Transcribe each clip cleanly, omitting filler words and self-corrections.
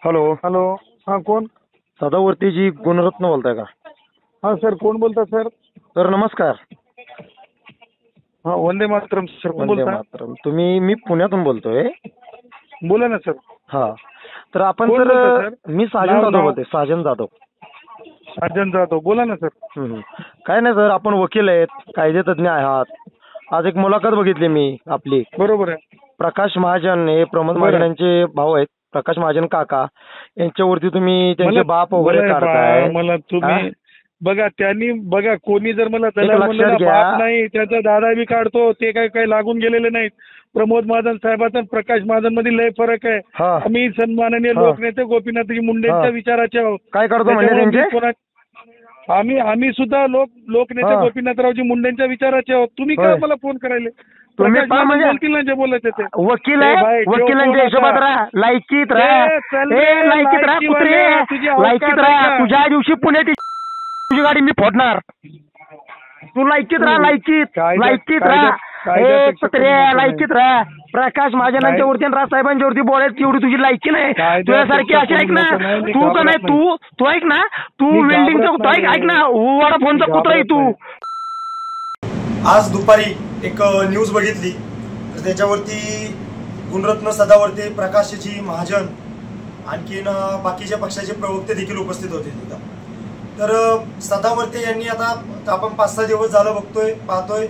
Hello. Hello. हां, कोण? सदावर्तीजी गुणरत्न बोलताय का? हां सर, कोण बोलता सर? तर नमस्कार. हां, वंदे मातरम सर, कोण वंदे बोलता? मातरम. मी पुण्यातून बोलतोय. बोला ना सर. हा. तर आपण कोण बोलता तर सर? मी साजन जाधव बोलतोय. साजन जाधव. साजन जाधव, बोला ना सर. काय नाही सर, आपण वकील आहेत, कायदेतज्ञ आहात. आज एक मुलाखत बघितली मी आपली. बरोबर आहे. प्रकाश महाजन हे प्रमोद बरं. महाजन यांचे भाऊ आहेत. प्रकाश महाजन काका यांच्यावरती तुम्ही त्यांचे बाप वगैरे काढताय. मला तुम्ही बघा, त्यांनी बघा, कोणी जर मला दलाल लक्षात म्हणलं घ्या. बाप नाही, त्याचा दादा बी काढतो, ते काही लागून गेलेले नाहीत. प्रमोद महाजन साहेबांचा आणि प्रकाश महाजन मध्ये लय फरक आहे. हा. आम्ही सन्माननीय लोकनेते गोपीनाथजी मुंडेंच्या विचाराचे आहोत. काय करतो म्हणजे त्यांचे? आम्ही सुद्धा लोकनेते गोपीनाथरावजी मुंडेंच्या विचाराचे आहोत. तुम्ही काय मला फोन करायले? तुम्ही म्हणजे बोलतील ना जे बोलायचे ते. वकील आहे, वकिलांच्या हिशोबात राहा, लायकीत राहा, लायकीत राहा, कुत्रे लायकीत राहा. तुझ्या दिवशी पुण्यात तुझी गाडी मी फोडणार. तू लायकीत राहा, लायकीत राहा, लायकीत राहा. प्रकाश महाजनांच्या वरती आणि राजसाहेबांच्या वरती बोलायची एवढी तुझी लायकी नाही. तुझ्यासारखी अशी ऐक ना, तू का नाही, तू ऐक ना, तू वेल्डिंगचा तू ऐक ना, वडाफोनचा कुत्रा आहे तू. आज दुपारी एक न्यूज बघितली, तर त्याच्यावरती गुणरत्न सदावर्ते, प्रकाशजी महाजन, आणखीन बाकीच्या पक्षाचे प्रवक्ते देखील उपस्थित होते तिथं. तर सदावर्ते यांनी आता आपण 5-6 दिवस झालं पाहतोय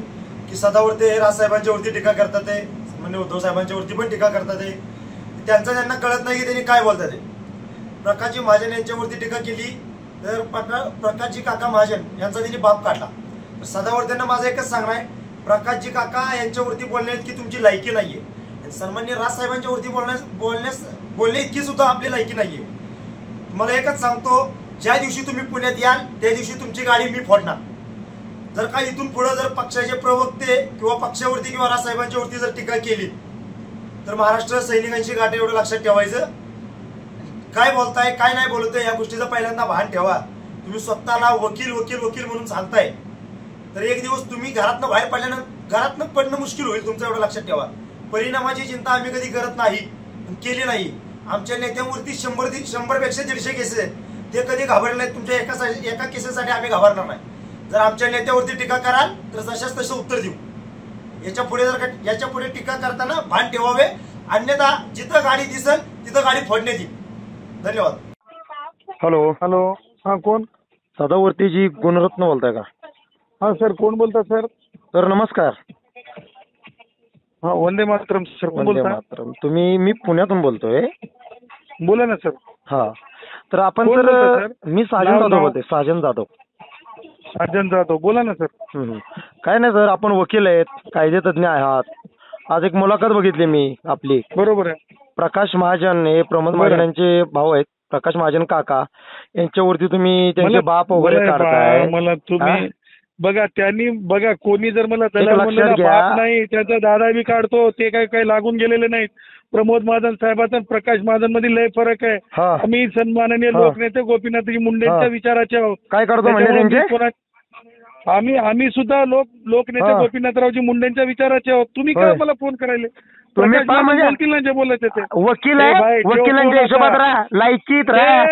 की सदावर्ते हे राजसाहेबांच्या वरती टीका करतात आहे, म्हणजे उद्धव साहेबांच्या वरती पण टीका करतात आहे. त्यांना कळत नाही की त्यांनी काय बोलतात आहे. प्रकाशजी महाजन यांच्यावरती टीका केली तर प्रकाशजी काका महाजन यांचा त्यांनी बाप काढला. सदावर्तेंना माझं एकच सांगणं आहे, प्रकाशजी काका यांच्यावरती बोलण्यात की तुमची लायकी नाहीये. सन्माननीय राजसाहेबांच्या वरती बोलणे इतकी सुद्धा आपली लायकी नाहीये. तुम्हाला एकच सांगतो, ज्या दिवशी तुम्ही पुण्यात याल त्या दिवशी तुमची गाडी मी फोडणार. जर का इथून पुढे जर पक्षाचे प्रवक्ते किंवा पक्षावरती किंवा राजसाहेबांच्या वरती जर टीका केली तर महाराष्ट्र सैनिकांची गाठ एवढं लक्षात ठेवायचं. काय बोलताय, काय नाही बोलतोय, या गोष्टीचं पहिल्यांदा भान ठेवा. तुम्ही स्वतःला वकील वकील वकील म्हणून सांगताय, तर एक दिवस तुम्ही घरातनं बाहेर पडल्यानं घरातनं पडणं मुश्किल होईल तुमचं, एवढं लक्षात ठेवा. परिणामाची चिंता आम्ही कधी करत नाही, केली नाही. आमच्या नेत्यांवरती 100 पेक्षा 150 केसेस आहेत, ते कधी घाबरले नाहीत. तुमच्या एका केसेसाठी आम्ही घाबरणार नाही. जर आमच्या नेत्यावरती टीका कराल तर जशाच तसं उत्तर देऊ. याच्या पुढे टीका करताना भान ठेवावे, अन्यथा जिथं गाडी दिसेल तिथं गाडी फोडण्यात येईल. धन्यवाद. हॅलो. हॅलो. हां, कोण? सदावर्तीजी गुणरत्न बोलताय का? हां सर, कोण बोलता सर? तर नमस्कार. हां, वंदे मातरम सर, कोण वंदे बोलता? मातरम. मी पुण्यातून बोलतोय. बोला ना सर. हा. तर आपण कोण तर बोलता सर? मी साजन जाधव बोलतोय. साजन जाधव. साजन जाधव, बोला ना सर. काय नाही सर, आपण वकील आहेत, कायदेतज्ञ आहात. आज एक मुलाखत बघितली मी आपली. बरोबर आहे. प्रकाश महाजन हे प्रमोद महाजन यांचे भाऊ आहेत. प्रकाश महाजन काका यांच्यावरती तुम्ही त्यांचे बाप वगैरे काढताय. मला तुम्ही बघा, त्यांनी बघा, कोणी जर मला दलाल लक्षात म्हणलं घ्या. बाप नाही, त्याचा दादा बी काढतो, ते काही लागून गेलेले नाहीत. प्रमोद महाजन साहेबांचा आणि प्रकाश महाजन मध्ये लय फरक आहे. आम्ही सन्माननीय लोकनेते गोपीनाथजी मुंडेंच्या विचाराचे आहोत. काय करतो म्हणजे त्यांचे? आम्ही सुद्धा लोकनेते गोपीनाथरावजी मुंडेंच्या विचाराचे आहोत. तुम्ही काय मला फोन करायले? तुम्ही म्हणजे बोलतील ना जे बोलायचे ते. वकील आहे, वकिलांच्या हिशोबात राहा, लायकीत राहा,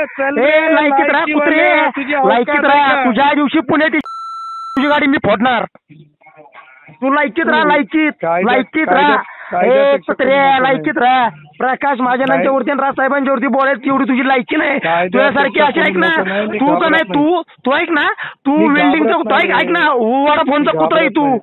लायकीत राहा, कुत्रे लायकीत राहा. तुझ्या दिवशी पुण्यात तुझी गाडी मी फोडणार. तू लायकीत राहा, लायकीत राहा, लायकीत राहा. प्रकाश महाजनांच्या वरती आणि राजसाहेबांच्या वरती बोलायची एवढी तुझी लायकी नाही. तुझ्यासारखी अशी ऐक ना, तू का नाही, तू ऐक ना, तू वेल्डिंगचा ऐक ना, वडाफोनचा कुत्रा आहे तू.